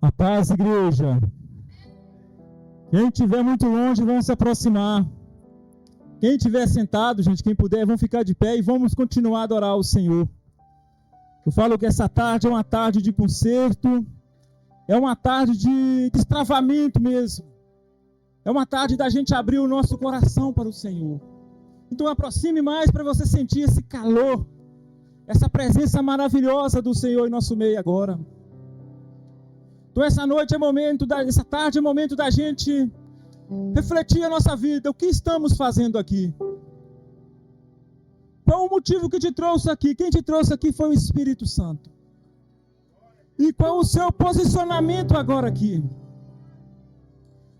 A paz, igreja. Quem estiver muito longe, vamos se aproximar. Quem estiver sentado, gente, quem puder, vamos ficar de pé e vamos continuar a adorar o Senhor. Eu falo que essa tarde é uma tarde de concerto, é uma tarde de destravamento mesmo. É uma tarde da gente abrir o nosso coração para o Senhor. Então aproxime mais para você sentir esse calor, essa presença maravilhosa do Senhor em nosso meio agora. Então essa tarde é momento da gente refletir a nossa vida. O que estamos fazendo aqui? Qual o motivo que te trouxe aqui? Quem te trouxe aqui foi o Espírito Santo. E qual o seu posicionamento agora aqui?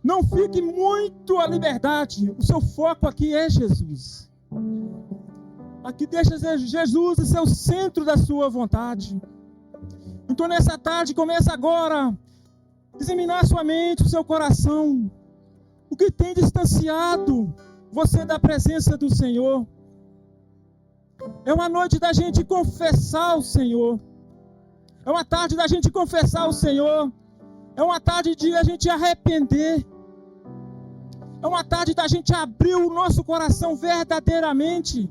Não fique muito à liberdade. O seu foco aqui é Jesus. Aqui deixa Jesus ser o centro da sua vontade. Então nessa tarde começa agora a examinar a sua mente, o seu coração. O que tem distanciado você da presença do Senhor? É uma noite da gente confessar o Senhor. É uma tarde da gente confessar o Senhor. É uma tarde de a gente arrepender. É uma tarde da gente abrir o nosso coração verdadeiramente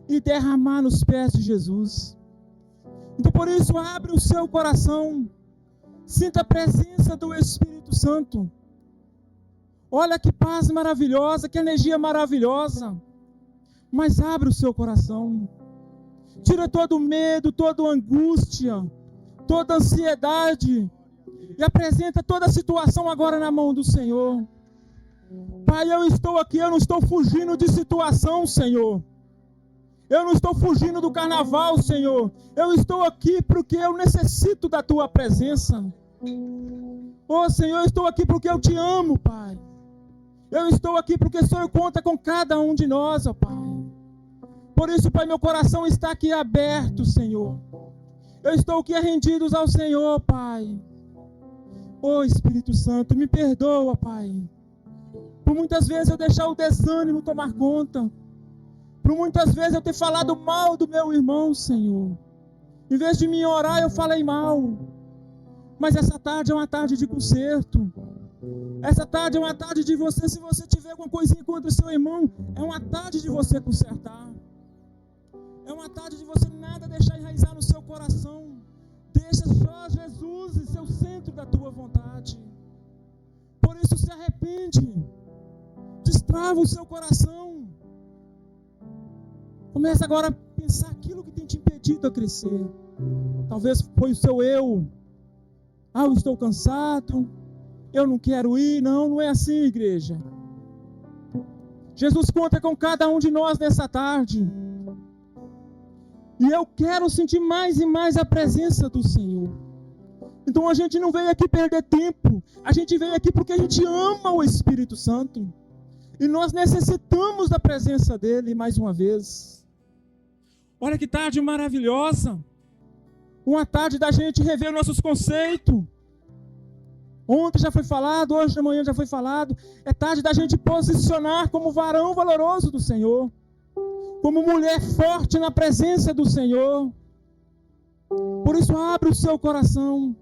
e derramar nos pés de Jesus. Então por isso abre o seu coração. Sinta a presença do Espírito Santo. Olha que paz maravilhosa, que energia maravilhosa. Mas abre o seu coração. Tira todo o medo, toda a angústia, toda a ansiedade. E apresenta toda a situação agora na mão do Senhor. Pai, eu estou aqui, eu não estou fugindo de situação, Senhor. Eu não estou fugindo do carnaval, Senhor. Eu estou aqui porque eu necessito da Tua presença. Oh, Senhor, eu estou aqui porque eu Te amo, Pai. Eu estou aqui porque o Senhor conta com cada um de nós, ó Pai. Por isso, Pai, meu coração está aqui aberto, Senhor. Eu estou aqui rendido ao Senhor, Pai. Oh, Espírito Santo, me perdoa, Pai. Por muitas vezes eu deixar o desânimo tomar conta. Por muitas vezes eu ter falado mal do meu irmão, Senhor. Em vez de me orar, eu falei mal. Mas essa tarde é uma tarde de conserto. Essa tarde é uma tarde de você, se você tiver alguma coisinha contra o seu irmão, é uma tarde de você consertar. É uma tarde de você nada deixar enraizar no seu coração. Deixa só Jesus e seu centro da tua vontade. Por isso se arrepende. Destrava o seu coração. Começa agora a pensar aquilo que tem te impedido a crescer. Talvez foi o seu eu. Eu estou cansado. Eu não quero ir. Não é assim, igreja. Jesus conta com cada um de nós nessa tarde. E eu quero sentir mais e mais a presença do Senhor. Então a gente não veio aqui perder tempo. A gente veio aqui porque a gente ama o Espírito Santo. E nós necessitamos da presença dele mais uma vez. Olha que tarde maravilhosa. Uma tarde da gente rever nossos conceitos. Ontem já foi falado, hoje de manhã já foi falado. É tarde da gente posicionar como varão valoroso do Senhor. Como mulher forte na presença do Senhor. Por isso abre o seu coração.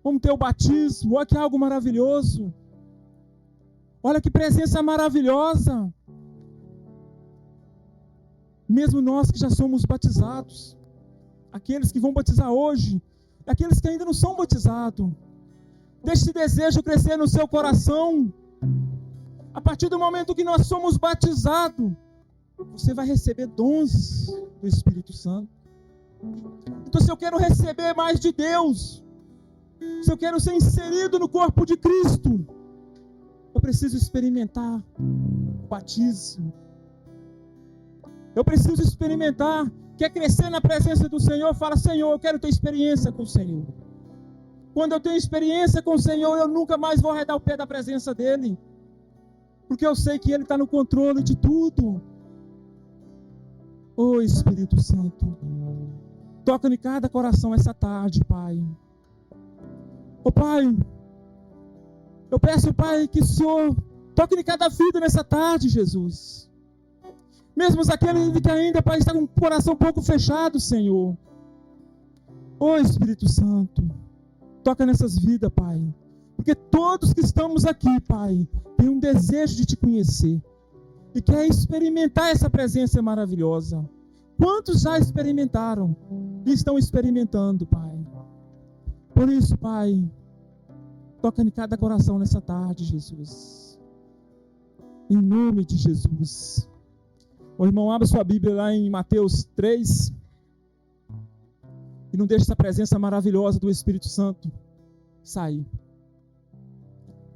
Vamos ter o batismo. Olha que algo maravilhoso. Olha que presença maravilhosa. Mesmo nós que já somos batizados. Aqueles que vão batizar hoje. Aqueles que ainda não são batizados. Deixe esse desejo crescer no seu coração. A partir do momento que nós somos batizados, você vai receber dons do Espírito Santo. Então se eu quero receber mais de Deus, se eu quero ser inserido no corpo de Cristo, eu preciso experimentar o batismo. Eu preciso experimentar. Quer crescer na presença do Senhor? Fala, Senhor, eu quero ter experiência com o Senhor. Quando eu tenho experiência com o Senhor, eu nunca mais vou arredar o pé da presença dEle. Porque eu sei que Ele está no controle de tudo. Oh, Espírito Santo, toca em cada coração essa tarde, Pai. Oh, Pai, eu peço, Pai, que o Senhor toque em cada vida nessa tarde, Jesus. Mesmo aquele que ainda, Pai, está com o coração um pouco fechado, Senhor. Oh, Espírito Santo, Toca nessas vidas, Pai. Porque todos que estamos aqui, Pai, têm um desejo de te conhecer. E quer experimentar essa presença maravilhosa. Quantos já experimentaram e estão experimentando, Pai? Por isso, Pai, toca em cada coração nessa tarde, Jesus. Em nome de Jesus. O irmão, abra sua Bíblia lá em Mateus 3. E não deixe essa presença maravilhosa do Espírito Santo sair.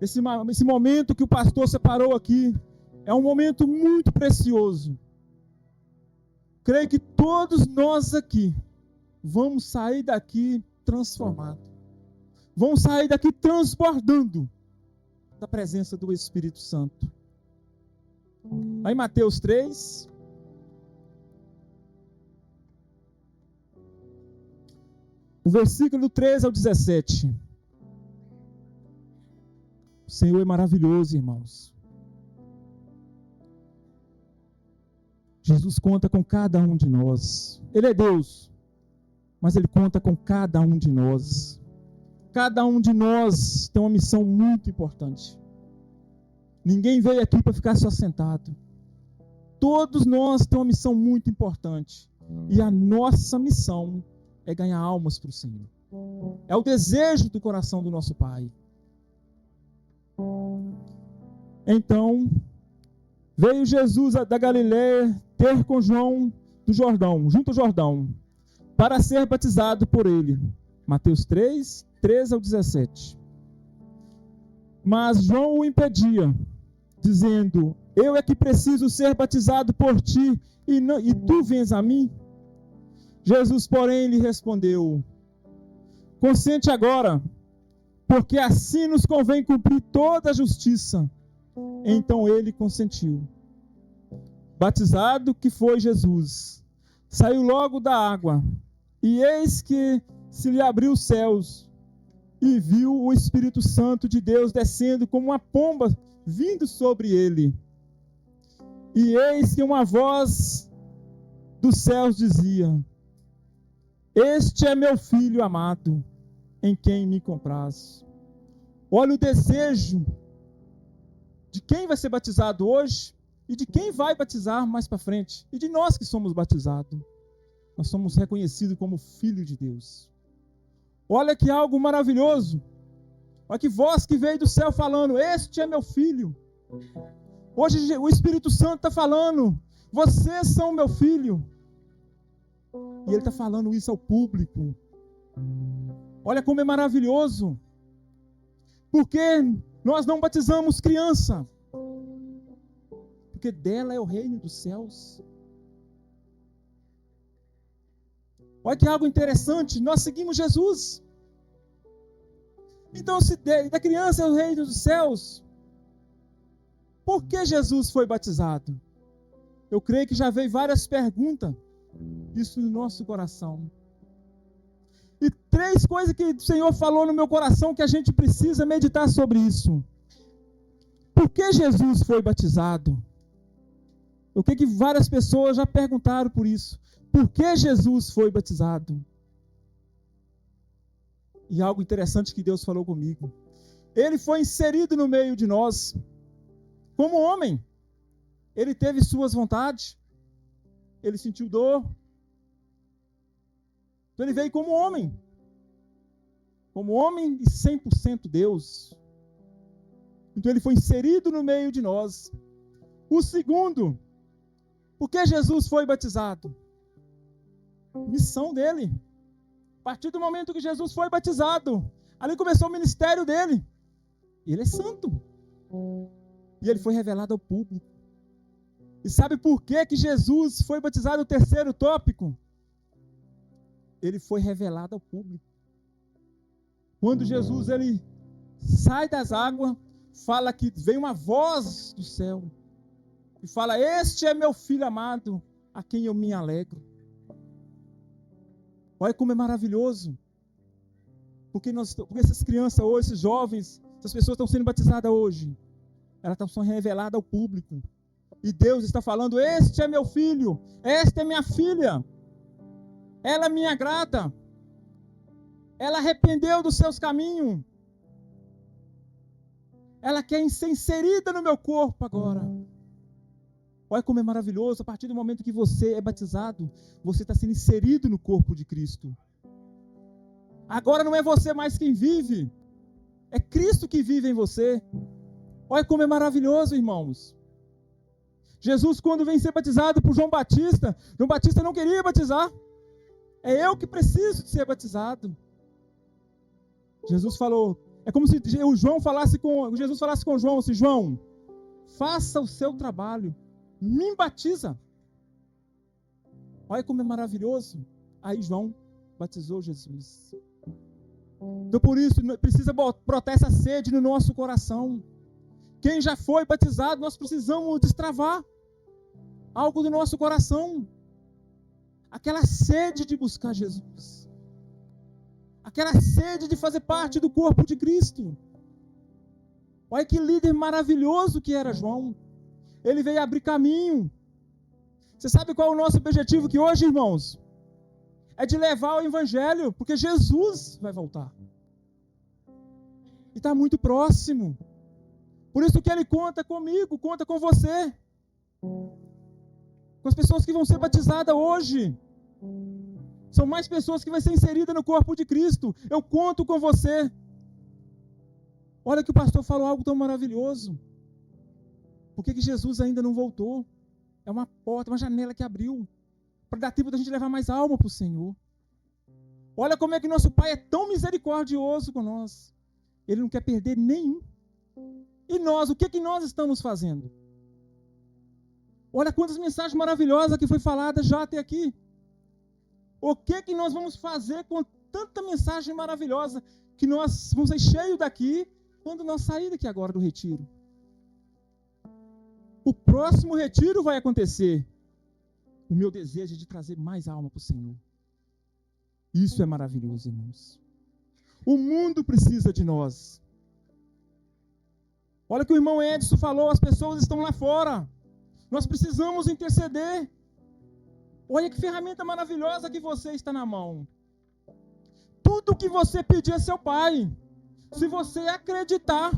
Esse momento que o pastor separou aqui é um momento muito precioso. Creio que todos nós aqui vamos sair daqui transformados. Vamos sair daqui transbordando da presença do Espírito Santo. Aí Mateus 3. O versículo 13 ao 17. O Senhor é maravilhoso, irmãos. Jesus conta com cada um de nós. Ele é Deus, mas Ele conta com cada um de nós. Cada um de nós tem uma missão muito importante. Ninguém veio aqui para ficar só sentado. Todos nós temos uma missão muito importante. E a nossa missão é ganhar almas para o Senhor. É o desejo do coração do nosso Pai. Então, veio Jesus da Galiléia ter com João do Jordão, junto ao Jordão, para ser batizado por ele. Mateus 3, 13 ao 17. Mas João o impedia, dizendo: eu é que preciso ser batizado por ti, e tu vens a mim? Jesus, porém, lhe respondeu: consente agora, porque assim nos convém cumprir toda a justiça. Então ele consentiu. Batizado que foi Jesus, saiu logo da água, e eis que se lhe abriu os céus, e viu o Espírito Santo de Deus descendo como uma pomba, vindo sobre ele. E eis que uma voz dos céus dizia: este é meu filho amado, em quem me compraz. Olha o desejo de quem vai ser batizado hoje e de quem vai batizar mais para frente. E de nós que somos batizados. Nós somos reconhecidos como filho de Deus. Olha que algo maravilhoso. Olha que voz que veio do céu falando: este é meu filho. Hoje o Espírito Santo está falando: vocês são meu filho. E ele está falando isso ao público. Olha como é maravilhoso. Porque nós não batizamos criança. Porque dela é o reino dos céus. Olha que algo interessante. Nós seguimos Jesus. Então, se da criança é o reino dos céus, por que Jesus foi batizado? Eu creio que já veio várias perguntas. Isso no nosso coração. E 3 coisas que o Senhor falou no meu coração que a gente precisa meditar sobre isso. Por que Jesus foi batizado? Eu creio que várias pessoas já perguntaram por isso. Por que Jesus foi batizado? E algo interessante que Deus falou comigo. Ele foi inserido no meio de nós. Como homem. Ele teve suas vontades. Ele sentiu dor. Então ele veio como homem. Como homem e 100% Deus. Então ele foi inserido no meio de nós. O segundo, por que Jesus foi batizado? Missão dele. A partir do momento que Jesus foi batizado, ali começou o ministério dele. Ele é santo. E ele foi revelado ao público. E sabe por que Jesus foi batizado? O terceiro tópico. Ele foi revelado ao público. Quando Jesus ele sai das águas, fala que vem uma voz do céu e fala: este é meu filho amado, a quem eu me alegro. Olha como é maravilhoso. Porque essas crianças hoje, esses jovens, essas pessoas estão sendo batizadas hoje. Elas estão sendo reveladas ao público. E Deus está falando: este é meu filho, esta é minha filha. Ela me agrada. Ela arrependeu dos seus caminhos. Ela quer ser inserida no meu corpo agora. Olha como é maravilhoso. A partir do momento que você é batizado, você está sendo inserido no corpo de Cristo. Agora não é você mais quem vive. É Cristo que vive em você. Olha como é maravilhoso, irmãos. Jesus, quando vem ser batizado por João Batista não queria batizar. É eu que preciso de ser batizado. Jesus falou, é como se Jesus falasse com João, assim, João, faça o seu trabalho, me batiza. Olha como é maravilhoso. Aí João batizou Jesus. Então por isso, precisa brotar essa sede no nosso coração. Quem já foi batizado, nós precisamos destravar algo do nosso coração. Aquela sede de buscar Jesus. Aquela sede de fazer parte do corpo de Cristo. Olha que líder maravilhoso que era João. Ele veio abrir caminho. Você sabe qual é o nosso objetivo aqui hoje, irmãos? É de levar o evangelho, porque Jesus vai voltar. E está muito próximo. Por isso que ele conta comigo, conta com você. Com as pessoas que vão ser batizadas hoje. São mais pessoas que vão ser inseridas no corpo de Cristo. Eu conto com você. Olha que o pastor falou algo tão maravilhoso. Por que Jesus ainda não voltou? É uma porta, uma janela que abriu. Para dar tempo da gente levar mais alma para o Senhor. Olha como é que nosso Pai é tão misericordioso com nós. Ele não quer perder nenhum. E nós, o que nós estamos fazendo? Olha quantas mensagens maravilhosas que foi falada já até aqui. O que nós vamos fazer com tanta mensagem maravilhosa que nós vamos ser cheios daqui quando nós sair daqui agora do retiro? O próximo retiro vai acontecer. O meu desejo é de trazer mais alma para o Senhor. Isso é maravilhoso, irmãos. O mundo precisa de nós. Olha o que o irmão Edson falou, as pessoas estão lá fora. Nós precisamos interceder. Olha que ferramenta maravilhosa que você está na mão. Tudo que você pedir a seu Pai, se você acreditar,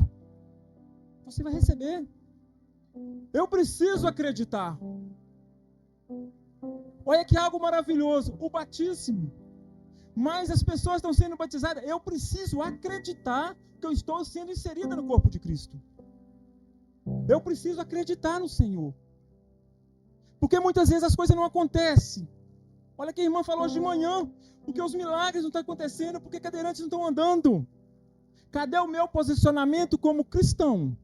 você vai receber. Eu preciso acreditar. Olha que algo maravilhoso, o batismo. Mas as pessoas estão sendo batizadas. Eu preciso acreditar que eu estou sendo inserida no corpo de Cristo. Eu preciso acreditar no Senhor. Porque muitas vezes as coisas não acontecem. Olha que a irmã falou hoje de manhã. Porque os milagres não estão acontecendo, porque cadeirantes não estão andando. Cadê o meu posicionamento como cristão?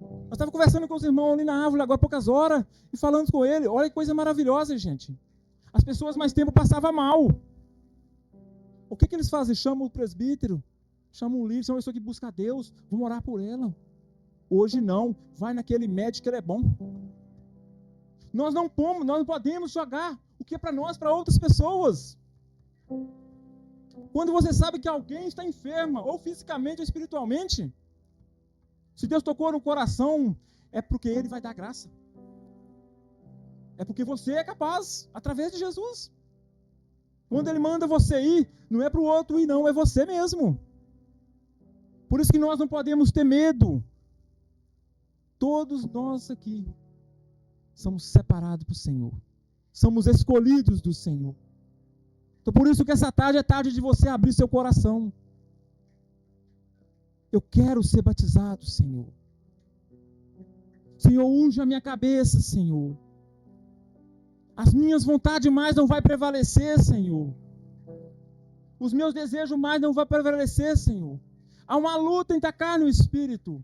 Eu estava conversando com os irmãos ali na árvore agora há poucas horas e falando com ele. Olha que coisa maravilhosa, gente. As pessoas mais tempo passavam mal. O que eles fazem? Chamam o presbítero, chamam um líder, chamam uma pessoa que busca a Deus, vamos orar por ela. Hoje não, vai naquele médico que ele é bom. Nós não podemos jogar o que é para nós, para outras pessoas. Quando você sabe que alguém está enferma, ou fisicamente ou espiritualmente, se Deus tocou no coração, é porque Ele vai dar graça. É porque você é capaz, através de Jesus. Quando Ele manda você ir, não é para o outro ir não, é você mesmo. Por isso que nós não podemos ter medo. Todos nós aqui somos separados para o Senhor. Somos escolhidos do Senhor. Então por isso que essa tarde é tarde de você abrir seu coração. Eu quero ser batizado, Senhor. Senhor, unge a minha cabeça, Senhor. As minhas vontades mais não vai prevalecer, Senhor. Os meus desejos mais não vão prevalecer, Senhor. Há uma luta entre a carne e o espírito.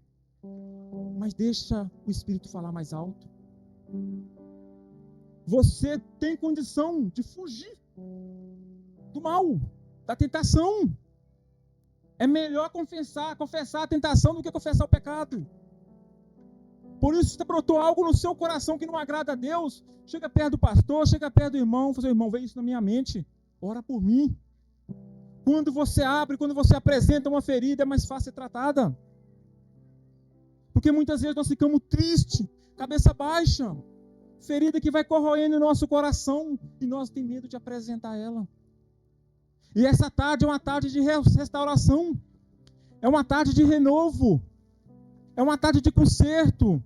Mas deixa o espírito falar mais alto. Você tem condição de fugir do mal, da tentação. É melhor confessar a tentação do que confessar o pecado. Por isso, se brotou algo no seu coração que não agrada a Deus, chega perto do pastor, chega perto do irmão, fala, irmão, vê isso na minha mente, ora por mim. Quando você abre, quando você apresenta uma ferida, é mais fácil ser tratada. Porque muitas vezes nós ficamos tristes, cabeça baixa, ferida que vai corroendo o nosso coração, e nós temos medo de apresentar ela. E essa tarde é uma tarde de restauração. É uma tarde de renovo. É uma tarde de conserto.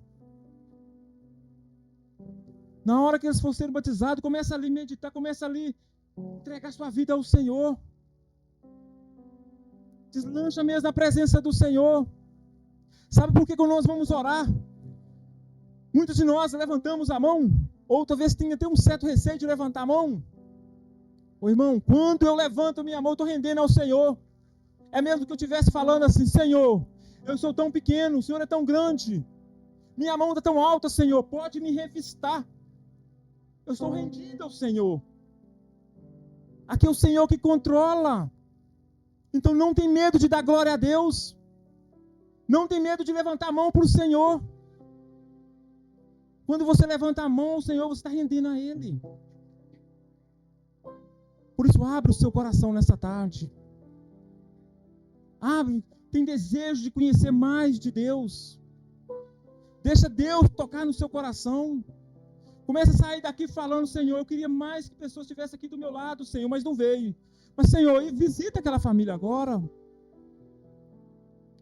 Na hora que eles forem ser batizados, começa ali a meditar, começa ali a entregar sua vida ao Senhor. Deslancha mesmo na presença do Senhor. Sabe por que nós vamos orar? Muitos de nós levantamos a mão, ou talvez tenha até um certo receio de levantar a mão. Ô irmão, quando eu levanto minha mão, eu estou rendendo ao Senhor. É mesmo que eu estivesse falando assim: Senhor, eu sou tão pequeno, o Senhor é tão grande. Minha mão está tão alta, Senhor, pode me revistar. Eu estou rendido ao Senhor. Aqui é o Senhor que controla. Então não tem medo de dar glória a Deus. Não tem medo de levantar a mão para o Senhor. Quando você levanta a mão ao Senhor, você está rendendo a Ele. Por isso, abre o seu coração nessa tarde. Abre, tem desejo de conhecer mais de Deus. Deixa Deus tocar no seu coração. Começa a sair daqui falando: Senhor, eu queria mais que pessoas estivessem aqui do meu lado, Senhor, mas não veio. Mas, Senhor, visita aquela família agora.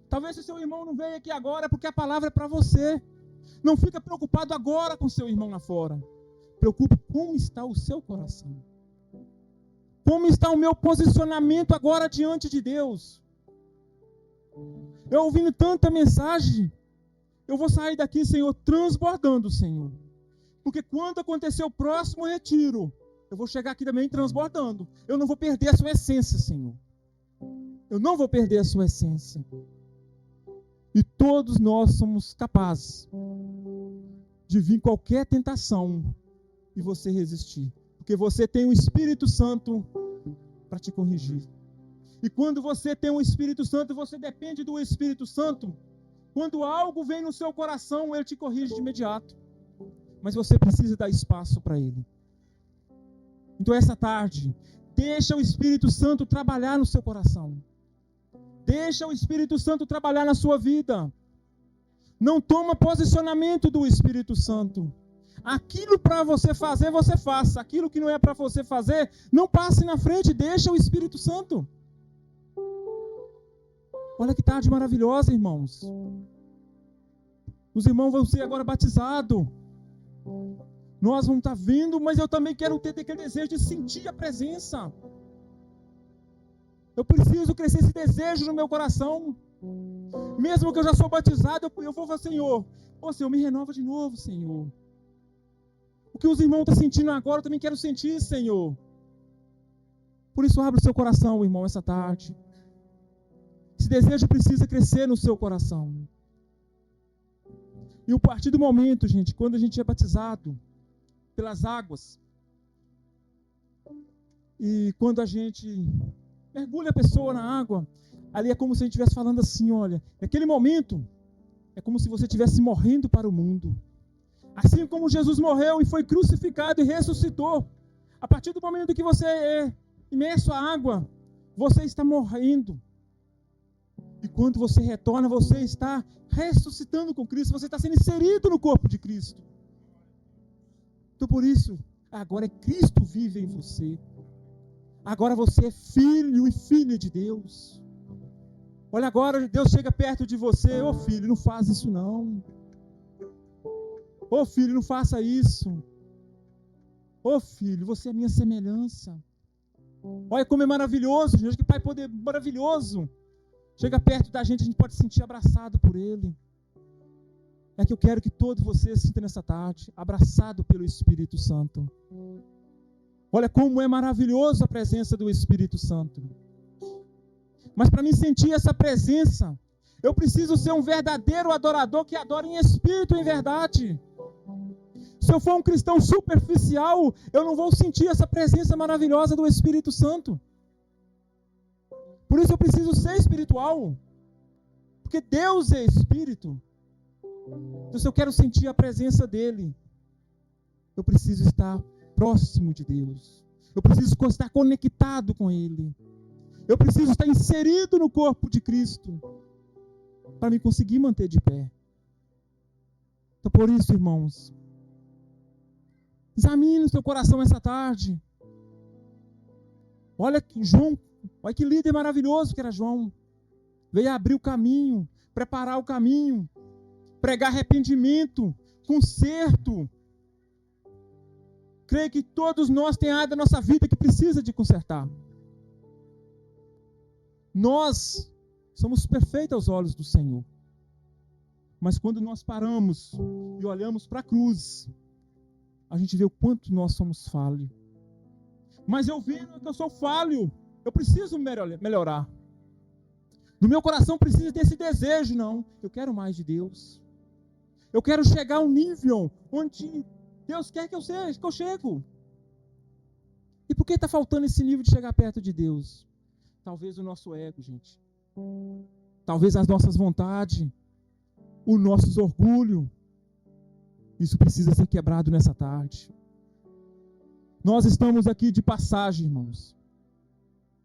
Talvez se seu irmão não veio aqui agora, é porque a palavra é para você. Não fica preocupado agora com seu irmão lá fora. Preocupe como está o seu coração. Como está o meu posicionamento agora diante de Deus. Eu ouvindo tanta mensagem, eu vou sair daqui, Senhor, transbordando, Senhor. Porque quando acontecer o próximo retiro, eu vou chegar aqui também transbordando. Eu não vou perder a sua essência, Senhor. Eu não vou perder a sua essência. E todos nós somos capazes de vir qualquer tentação e você resistir. Porque você tem o Espírito Santo para te corrigir. E quando você tem o Espírito Santo, você depende do Espírito Santo. Quando algo vem no seu coração, ele te corrige de imediato. Mas você precisa dar espaço para ele. Então essa tarde, deixa o Espírito Santo trabalhar no seu coração. Deixa o Espírito Santo trabalhar na sua vida. Não toma posicionamento do Espírito Santo. Aquilo para você fazer, você faça. Aquilo que não é para você fazer, não passe na frente, deixa o Espírito Santo. Olha que tarde maravilhosa, irmãos. Os irmãos vão ser agora batizados. Nós vamos estar vendo, mas eu também quero ter aquele desejo de sentir a presença. Eu preciso crescer esse desejo no meu coração. Mesmo que eu já sou batizado, eu vou falar: Senhor, Senhor, me renova de novo, Senhor. O que os irmãos estão sentindo agora, eu também quero sentir, Senhor. Por isso, abre o seu coração, irmão, essa tarde. Esse desejo precisa crescer no seu coração. E a partir do momento, gente, quando a gente é batizado pelas águas, e quando a gente mergulha a pessoa na água, ali é como se a gente estivesse falando assim: olha, naquele momento, é como se você estivesse morrendo para o mundo. Assim como Jesus morreu e foi crucificado e ressuscitou, a partir do momento que você é imerso à água, você está morrendo. E quando você retorna, você está ressuscitando com Cristo, você está sendo inserido no corpo de Cristo. Então por isso, agora é Cristo vive em você. Agora você é filho e filha de Deus. Olha, agora Deus chega perto de você: ô filho, não faz isso não. Ô filho, não faça isso. Ô filho, você é minha semelhança. Olha como é maravilhoso, gente, que Pai poder maravilhoso. Chega perto da gente, a gente pode se sentir abraçado por Ele. É que eu quero que todos vocês se sintam nessa tarde, abraçado pelo Espírito Santo. Olha como é maravilhoso a presença do Espírito Santo. Mas para mim sentir essa presença, eu preciso ser um verdadeiro adorador que adora em espírito e em verdade. Se eu for um cristão superficial, eu não vou sentir essa presença maravilhosa do Espírito Santo. Por isso eu preciso ser espiritual. Porque Deus é Espírito. Então se eu quero sentir a presença dEle, eu preciso estar próximo de Deus. Eu preciso estar conectado com Ele. Eu preciso estar inserido no corpo de Cristo para me conseguir manter de pé. Então por isso, irmãos, examine o seu coração essa tarde. Olha que João Olha que líder maravilhoso que era João. Veio abrir o caminho, preparar o caminho, pregar arrependimento, conserto. Creio que todos nós temos área da nossa vida que precisa de consertar. Nós somos perfeitos aos olhos do Senhor. Mas quando nós paramos e olhamos para a cruz, a gente vê o quanto nós somos falhos. Mas eu vendo que eu sou falho, eu preciso melhorar. No meu coração precisa desse desejo, não. Eu quero mais de Deus. Eu quero chegar a um nível onde Deus quer que eu chego. E por que está faltando esse nível de chegar perto de Deus? Talvez o nosso ego, gente. Talvez as nossas vontades, o nosso orgulho. Isso precisa ser quebrado nessa tarde. Nós estamos aqui de passagem, irmãos.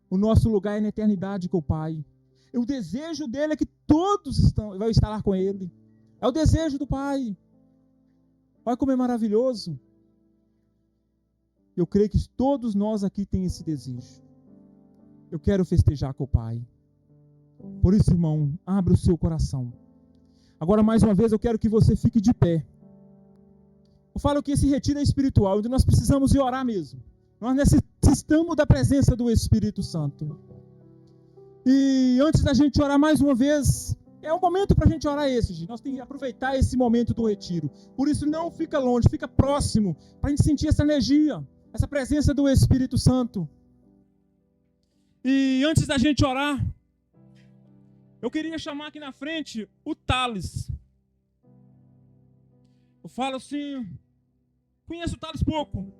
O nosso lugar é na eternidade com o Pai. E o desejo dele é que todos vão estar lá com ele. É o desejo do Pai. Olha como é maravilhoso. Eu creio que todos nós aqui temos esse desejo. Eu quero festejar com o Pai. Por isso, irmão, abra o seu coração. Agora, mais uma vez, eu quero que você fique de pé. Eu falo que esse retiro é espiritual, onde nós precisamos ir orar mesmo. Nós necessitamos da presença do Espírito Santo. E antes da gente orar mais uma vez, é o momento para a gente orar esse, gente. Nós temos que aproveitar esse momento do retiro. Por isso, não fica longe, fica próximo, para a gente sentir essa energia, essa presença do Espírito Santo. E antes da gente orar, eu queria chamar aqui na frente o Thales. Eu falo assim, conheço o Thales pouco,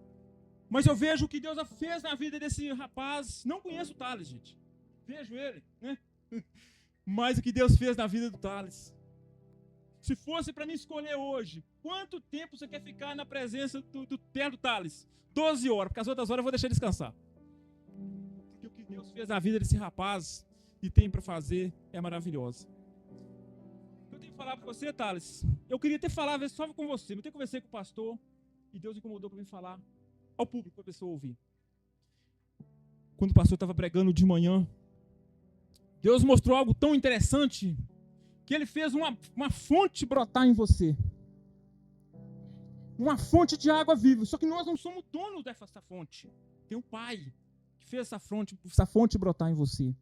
mas eu vejo o que Deus fez na vida desse rapaz. Não conheço o Thales, gente. Vejo ele, né? Mas o que Deus fez na vida do Thales. Se fosse para mim escolher hoje, quanto tempo você quer ficar na presença do Thales? 12 horas, porque as outras horas eu vou deixar descansar. Porque o que Deus fez na vida desse rapaz e tem para fazer é maravilhoso. Eu tenho que falar para você, Thales. Eu queria ter falado só com você, mas eu conversei com o pastor e Deus incomodou para mim falar ao público, para a pessoa ouvir. Quando o pastor estava pregando de manhã, Deus mostrou algo tão interessante que ele fez uma fonte brotar em você. Uma fonte de água viva. Só que nós não somos donos dessa fonte. Tem um Pai que fez essa fonte brotar em você.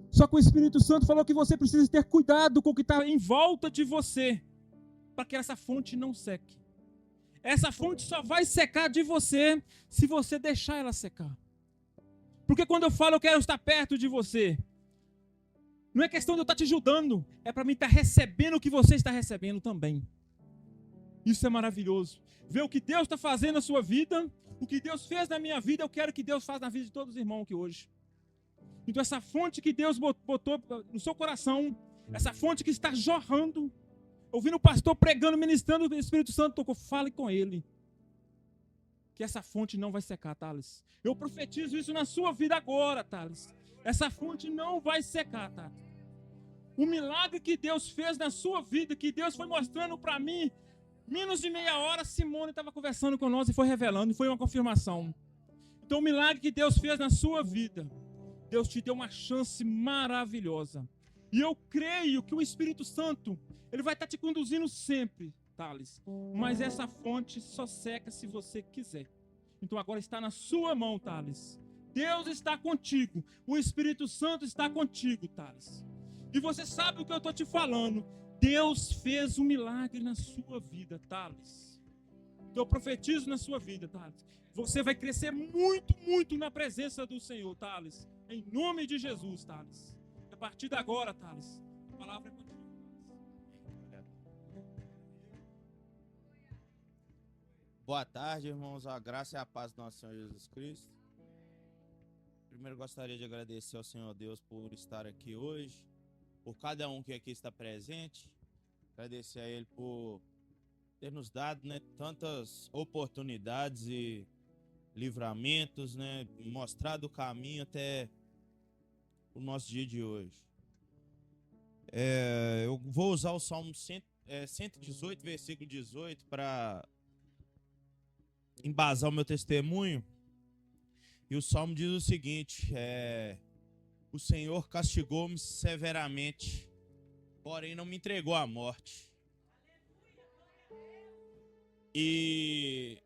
Só que o Espírito Santo falou que você precisa ter cuidado com o que está em volta de você, para que essa fonte não seque. Essa fonte só vai secar de você se você deixar ela secar. Porque quando eu falo eu quero estar perto de você, não é questão de eu estar te ajudando, é para mim estar recebendo o que você está recebendo também. Isso é maravilhoso. Ver o que Deus está fazendo na sua vida, o que Deus fez na minha vida, eu quero que Deus faça na vida de todos os irmãos aqui hoje. Então essa fonte que Deus botou no seu coração, essa fonte que está jorrando, ouvindo o pastor pregando, ministrando, o Espírito Santo tocou, fale com ele. Que essa fonte não vai secar, Thales. Eu profetizo isso na sua vida agora, Thales. Essa fonte não vai secar, tá? O milagre que Deus fez na sua vida, que Deus foi mostrando para mim, menos de meia hora, Simone estava conversando com nós e foi revelando, e foi uma confirmação. Então o milagre que Deus fez na sua vida, Deus te deu uma chance maravilhosa. E eu creio que o Espírito Santo, ele vai estar te conduzindo sempre, Thales. Mas essa fonte só seca se você quiser. Então agora está na sua mão, Thales. Deus está contigo. O Espírito Santo está contigo, Thales. E você sabe o que eu estou te falando. Deus fez um milagre na sua vida, Thales. Eu profetizo na sua vida, Thales. Você vai crescer muito, muito na presença do Senhor, Thales. Em nome de Jesus, Thales. A partir de agora, Thales, a palavra é contigo. Boa tarde, irmãos. A graça e a paz do nosso Senhor Jesus Cristo. Primeiro gostaria de agradecer ao Senhor Deus por estar aqui hoje, por cada um que aqui está presente. Agradecer a Ele por ter nos dado, né, tantas oportunidades e livramentos, né, mostrado o caminho até o nosso dia de hoje. Eu vou usar o Salmo 118, versículo 18, para embasar o meu testemunho. E o Salmo diz o seguinte: o Senhor castigou-me severamente, porém não me entregou à morte. E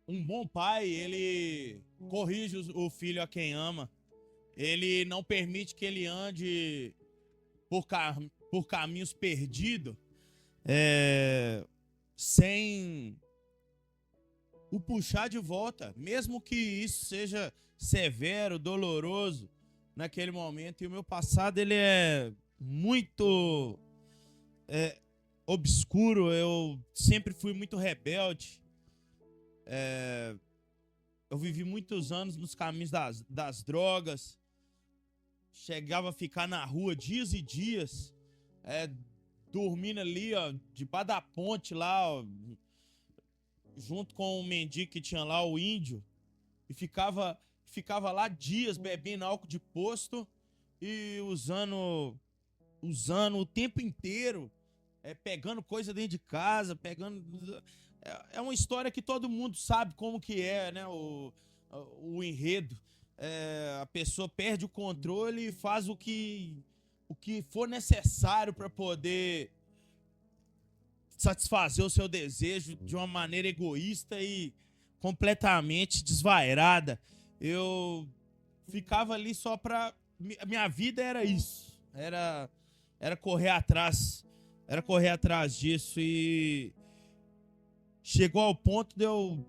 um bom pai, ele corrige o filho a quem ama. Ele não permite que ele ande por caminhos perdidos, sem o puxar de volta, mesmo que isso seja severo, doloroso naquele momento. E o meu passado, ele é muito obscuro. Eu sempre fui muito rebelde. Eu vivi muitos anos nos caminhos das drogas. Chegava a ficar na rua dias e dias, dormindo ali, ó, debaixo da ponte lá, ó, junto com o mendigo que tinha lá, o índio, e ficava lá dias bebendo álcool de posto e usando o tempo inteiro, pegando coisa dentro de casa, é uma história que todo mundo sabe como que é, né, o enredo. A pessoa perde o controle e faz o que for necessário para poder satisfazer o seu desejo de uma maneira egoísta e completamente desvairada. Eu ficava ali só para... Minha vida era isso. Era correr atrás. Era correr atrás disso. E chegou ao ponto de eu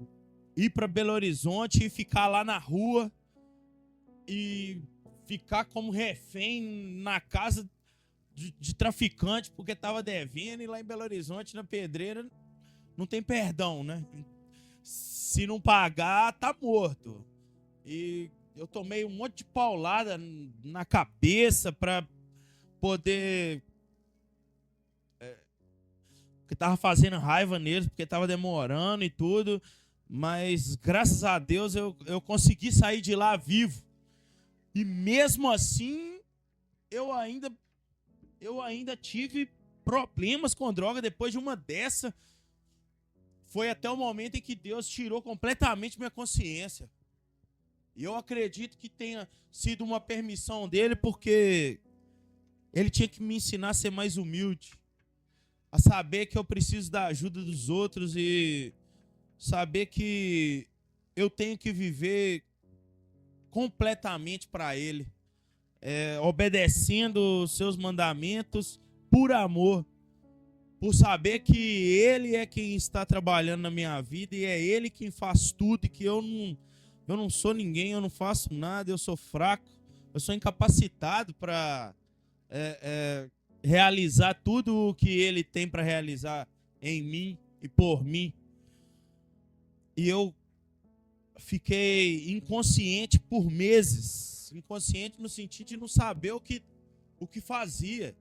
ir para Belo Horizonte e ficar lá na rua e ficar como refém na casa de traficante, porque estava devendo. E lá em Belo Horizonte, na Pedreira, não tem perdão, né? Se não pagar, tá morto. E eu tomei um monte de paulada na cabeça para poder... porque tava fazendo raiva neles, porque tava demorando e tudo. Mas, graças a Deus, eu consegui sair de lá vivo. E mesmo assim, eu ainda tive problemas com droga depois de uma dessa. Foi até o momento em que Deus tirou completamente minha consciência. E eu acredito que tenha sido uma permissão dele, porque ele tinha que me ensinar a ser mais humilde, a saber que eu preciso da ajuda dos outros e saber que eu tenho que viver completamente para ele, obedecendo os seus mandamentos por amor, por saber que ele é quem está trabalhando na minha vida e é ele quem faz tudo, e que eu não sou ninguém, eu não faço nada, eu sou fraco, eu sou incapacitado para realizar tudo o que ele tem para realizar em mim e por mim. E eu fiquei inconsciente por meses, inconsciente no sentido de não saber o que fazia,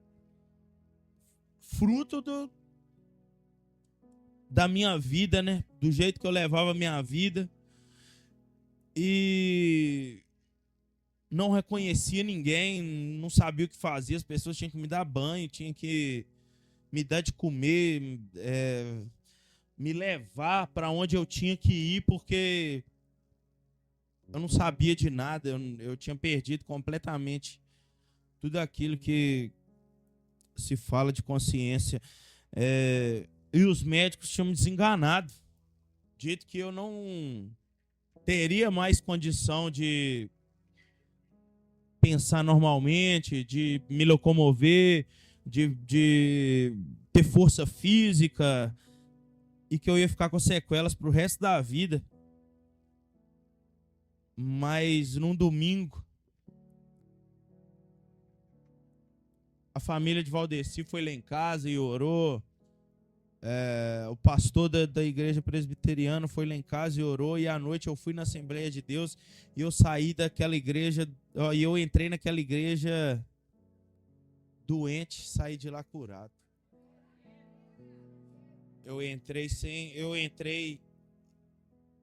fruto da minha vida, né? Do jeito que eu levava a minha vida, e não reconhecia ninguém, não sabia o que fazia. As pessoas tinham que me dar banho, tinham que me dar de comer, me levar para onde eu tinha que ir, porque eu não sabia de nada. Eu tinha perdido completamente tudo aquilo que se fala de consciência. E os médicos tinham me desenganado, dito que eu não teria mais condição de pensar normalmente, de me locomover, de ter força física, e que eu ia ficar com sequelas pro resto da vida. Mas num domingo, a família de Valdeci foi lá em casa e orou. O pastor da igreja presbiteriana foi lá em casa e orou. E à noite eu fui na Assembleia de Deus e eu saí daquela igreja, e eu entrei naquela igreja doente, saí de lá curado. Eu entrei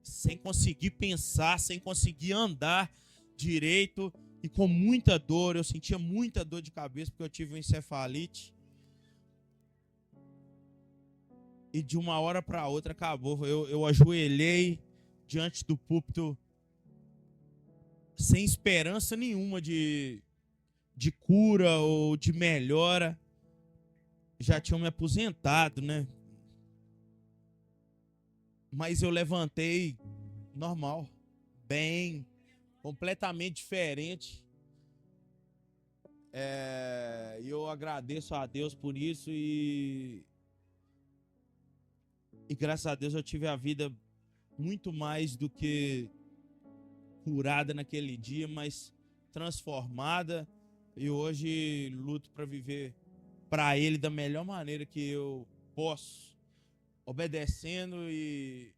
sem conseguir pensar, sem conseguir andar direito e com muita dor. Eu sentia muita dor de cabeça porque eu tive uma encefalite. E de uma hora para outra acabou. Eu ajoelhei diante do púlpito sem esperança nenhuma de cura ou de melhora, já tinham me aposentado, né? Mas eu levantei normal, bem, completamente diferente. E eu agradeço a Deus por isso e graças a Deus eu tive a vida muito mais do que curada naquele dia, mas transformada, e hoje luto para viver para Ele da melhor maneira que eu posso, obedecendo e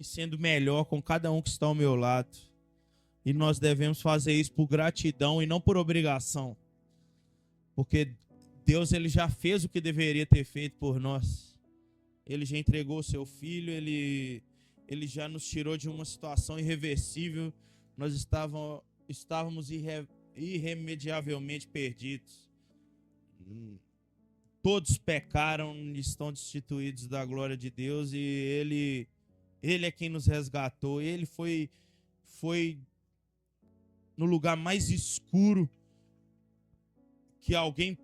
sendo melhor com cada um que está ao meu lado. E nós devemos fazer isso por gratidão e não por obrigação, porque Deus, ele já fez o que deveria ter feito por nós. Ele já entregou o seu filho, ele já nos tirou de uma situação irreversível. Nós estávamos irremediavelmente perdidos. Todos pecaram e estão destituídos da glória de Deus, e Ele é quem nos resgatou. Ele foi no lugar mais escuro que alguém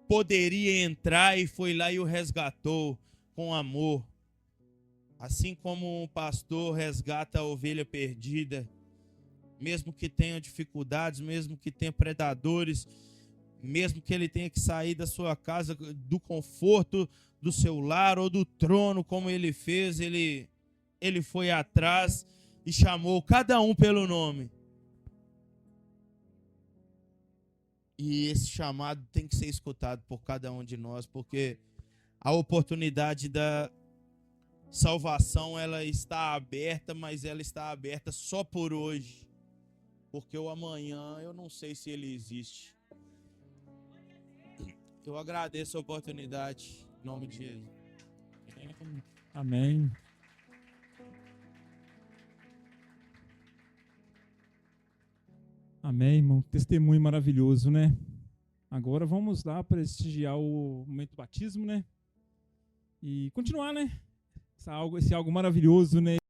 poderia entrar, e foi lá e o resgatou com amor. Assim como um pastor resgata a ovelha perdida, mesmo que tenha dificuldades, mesmo que tenha predadores, mesmo que ele tenha que sair da sua casa, do conforto do seu lar ou do trono, como ele fez, ele foi atrás e chamou cada um pelo nome. E esse chamado tem que ser escutado por cada um de nós, porque a oportunidade da salvação, ela está aberta, mas ela está aberta só por hoje, porque o amanhã eu não sei se ele existe. Eu agradeço a oportunidade, em nome de Jesus. Amém. Amém, irmão. Testemunho maravilhoso, né? Agora vamos lá prestigiar o momento do batismo, né? E continuar, né? Esse algo maravilhoso, né?